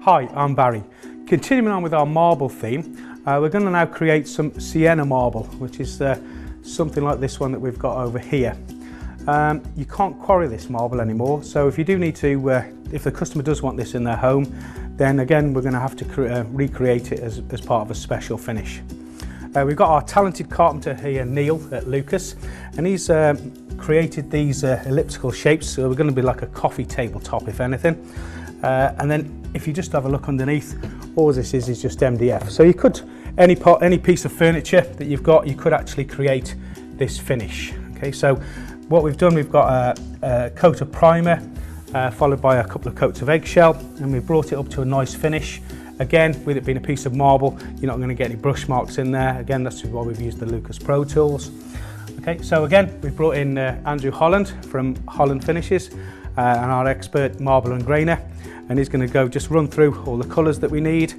Hi, I'm Barry. Continuing on with our marble theme, we're going to now create some Sienna marble, which is something like this one that we've got over here. You can't quarry this marble anymore, so if you do need to, if the customer does want this in their home, then again we're going to have to recreate it as part of a special finish. We've got our talented carpenter here, Neil at Lucas, and he's created these elliptical shapes, so we're going to be like a coffee tabletop if anything. And then if you just have a look underneath, all this is just MDF. So you could, any piece of furniture that you've got, you could actually create this finish. Okay, so what we've done, we've got a coat of primer, followed by a couple of coats of eggshell, and we've brought it up to a nice finish. Again, with it being a piece of marble, you're not going to get any brush marks in there. Again, that's why we've used the Lucas Pro tools. Okay, so again, we've brought in Andrew Holland from Holland Finishes, and our expert marble engrainer, and he's going to just run through all the colours that we need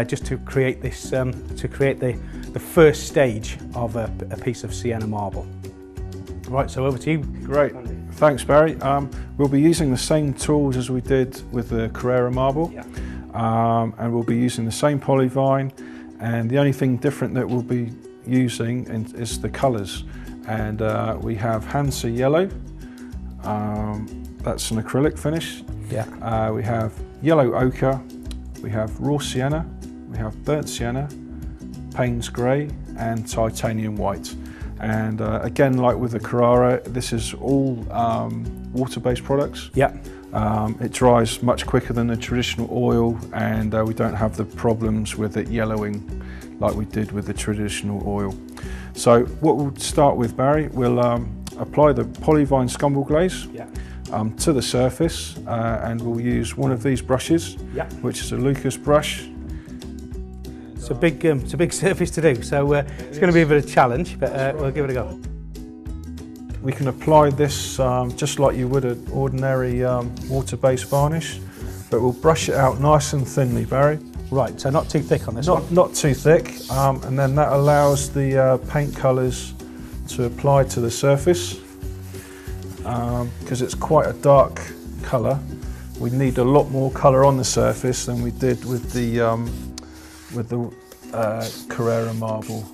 just to create this, the first stage of a piece of Sienna marble. Right, so over to you. Great, thanks Barry. We'll be using the same tools as we did with the Carrara marble. Yeah. And we'll be using the same polyvine, and the only thing different that we'll be using is the colours. And we have Hansa yellow, that's an acrylic finish. Yeah. We have yellow ochre, we have raw sienna, we have burnt sienna, Payne's grey, and titanium white. And again, like with the Carrara, this is all water-based products. Yeah. It dries much quicker than the traditional oil, and we don't have the problems with it yellowing like we did with the traditional oil. So what we'll start with, Barry, we'll apply the polyvine scumble glaze to the surface, and we'll use one of these brushes, which is a Lucas brush. It's a big surface to do, so it's going to be a bit of a challenge, but we'll give it a go. We can apply this just like you would an ordinary water-based varnish, but we'll brush it out nice and thinly, Barry. Right, so not too thick on this one? Not too thick, and then that allows the paint colours to apply to the surface. Because it's quite a dark colour, we need a lot more colour on the surface than we did with the Carrara marble.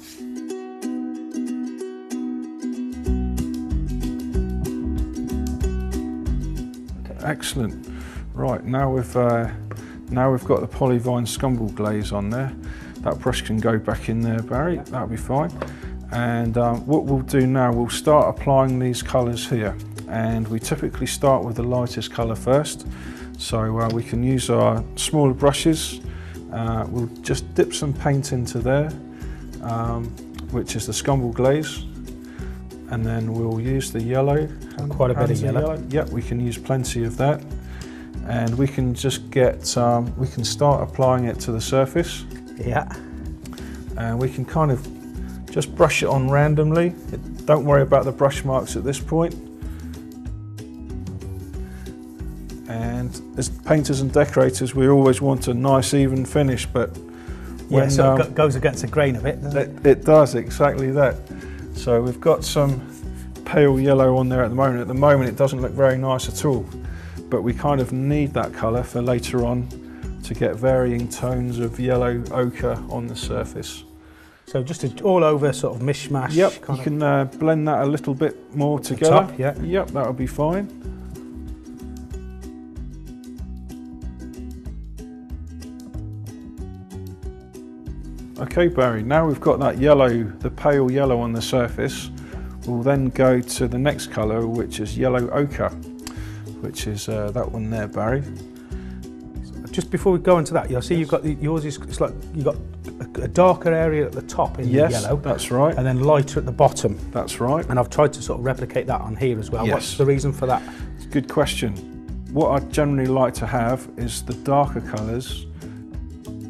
Excellent. Right, now we've got the polyvine scumble glaze on there. That brush can go back in there, Barry. That'll be fine. And what we'll do now, we'll start applying these colours here. And we typically start with the lightest colour first. So we can use our smaller brushes. We'll just dip some paint into there, which is the scumble glaze. And then we'll use the yellow. Quite a bit of yellow. Yep, we can use plenty of that. And we can just get, we can start applying it to the surface. Yeah. And we can kind of just brush it on randomly. Don't worry about the brush marks at this point. And as painters and decorators, we always want a nice even finish, but when so it goes against the grain of it, doesn't it? It does, exactly that. So we've got some pale yellow on there at the moment. At the moment it doesn't look very nice at all, but we kind of need that colour for later on to get varying tones of yellow ochre on the surface. So just all over sort of mishmash. Yep, you can blend that a little bit more together. Top, yeah. Yep, that'll be fine. Okay Barry, now we've got that yellow, the pale yellow on the surface, we'll then go to the next colour, which is yellow ochre, which is that one there, Barry. Just before we go into that, you'll see you've got yours is, it's like you've got a darker area at the top in the yellow. That's right. And then lighter at the bottom. That's right. And I've tried to sort of replicate that on here as well. Yes. What's the reason for that? It's a good question. What I generally like to have is the darker colours.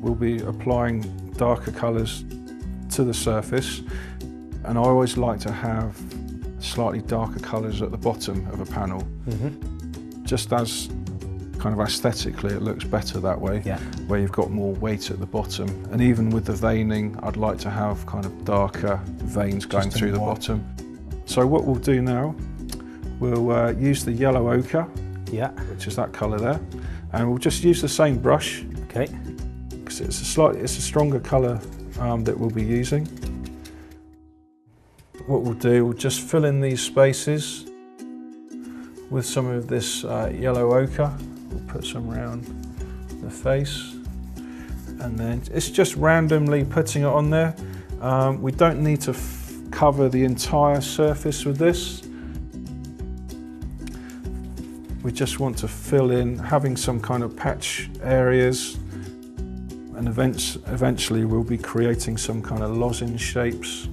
We'll be applying darker colours to the surface, and I always like to have slightly darker colours at the bottom of a panel. Just as kind of aesthetically it looks better that way, where you've got more weight at the bottom. And even with the veining, I'd like to have kind of darker veins going through the bottom. So what we'll do now, we'll use the yellow ochre, which is that colour there, and we'll just use the same brush Okay. Because it's a stronger colour that we'll be using. What we'll do, we'll just fill in these spaces with some of this yellow ochre. We'll put some around the face, and then it's just randomly putting it on there. We don't need to cover the entire surface with this. We just want to fill in, having some kind of patch areas, and eventually we'll be creating some kind of lozenge shapes,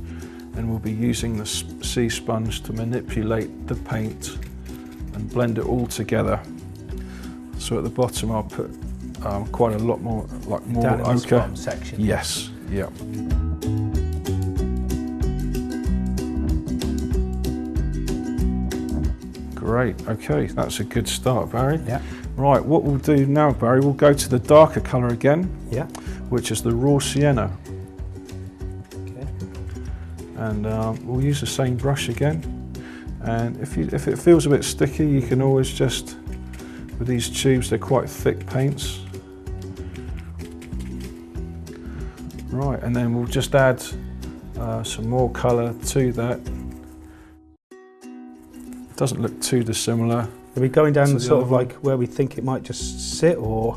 and we'll be using the sea sponge to manipulate the paint and blend it all together. So at the bottom I'll put quite a lot more, like more down in ochre. this bottom section. Yes, yeah. Great, okay, that's a good start, Barry. Yeah. Right, what we'll do now, Barry, we'll go to the darker colour again, Yeah. which is the raw sienna. Okay. And we'll use the same brush again. And if it feels a bit sticky, you can always just, with these tubes, they're quite thick paints. Right, and then we'll just add some more colour to that. It doesn't look too dissimilar. Are we going down to the the sort other of like where we think it might just sit, or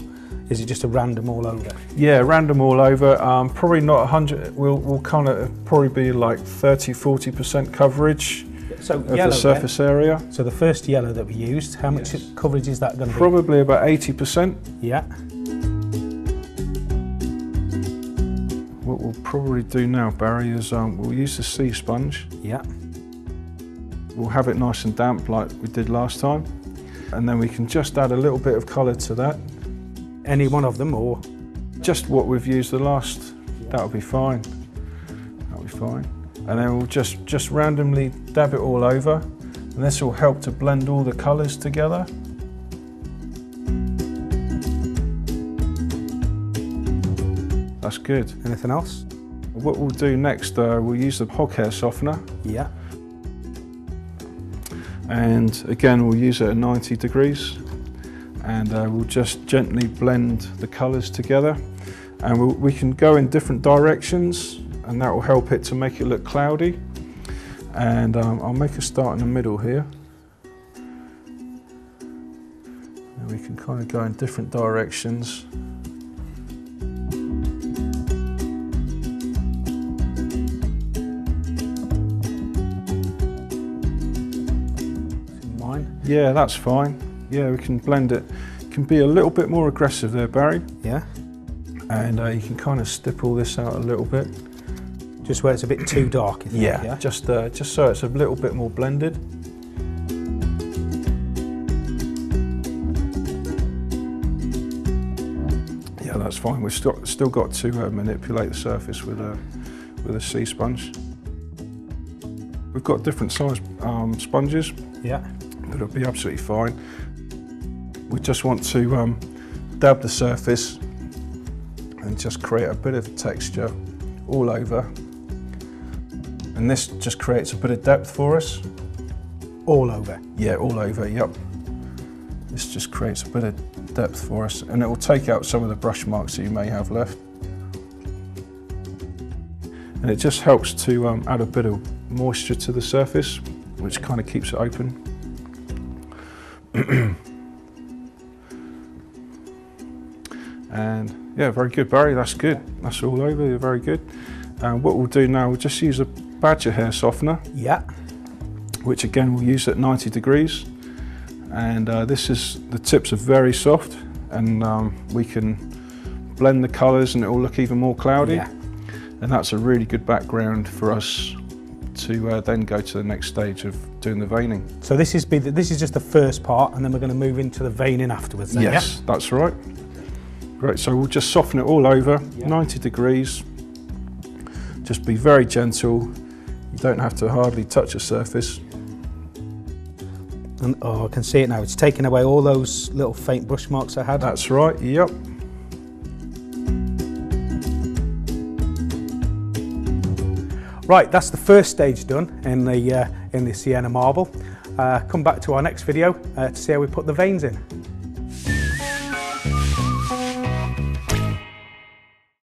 is it just a random all over? Yeah, random all over. Probably not 100. We'll kind of probably be like 30–40% coverage So of yellow the surface area. So the first yellow that we used, how much Yes. coverage is that going to be? Probably about 80%. Yeah. What we'll probably do now, Barry, is we'll use the sea sponge. Yeah. We'll have it nice and damp like we did last time. And then we can just add a little bit of colour to that. Any one of them, or? Just what we've used the last, that'll be fine. That'll be fine. And then we'll just randomly dab it all over. And this will help to blend all the colours together. That's good. Anything else? What we'll do next, we'll use the hog hair softener. Yeah. And again, we'll use it at 90 degrees. And we'll just gently blend the colours together. And we can go in different directions, and that will help it to make it look cloudy. And I'll make a start in the middle here. And we can kind of go in different directions. Yeah, that's fine. Yeah, we can blend it. It can be a little bit more aggressive there, Barry. Yeah. And you can kind of stipple this out a little bit. Just where it's a bit too dark, you think? Yeah, just so it's a little bit more blended. Yeah, that's fine. We've still got to manipulate the surface with a sea sponge. We've got different size sponges. Yeah. But it'll be absolutely fine. We just want to dab the surface and just create a bit of texture all over. And this just creates a bit of depth for us. All over? Yeah, all over, yep. This just creates a bit of depth for us, and it will take out some of the brush marks that you may have left. And it just helps to add a bit of moisture to the surface, which kind of keeps it open. And yeah, very good, Barry, that's good. That's all over, you're very good. And what we'll do now, we'll just use a badger hair softener. Yeah. Which again, we'll use at 90 degrees. And the tips are very soft, and we can blend the colours and it will look even more cloudy. Yeah. And that's a really good background for us to then go to the next stage of doing the veining. So this is just the first part, and then we're going to move into the veining afterwards then, yes, yeah? That's right. Great, so we'll just soften it all over, 90 degrees. Just be very gentle. You don't have to hardly touch the surface. And oh, I can see it now. It's taken away all those little faint brush marks I had. That's right, yep. Right, that's the first stage done in the Sienna marble. Come back to our next video to see how we put the veins in.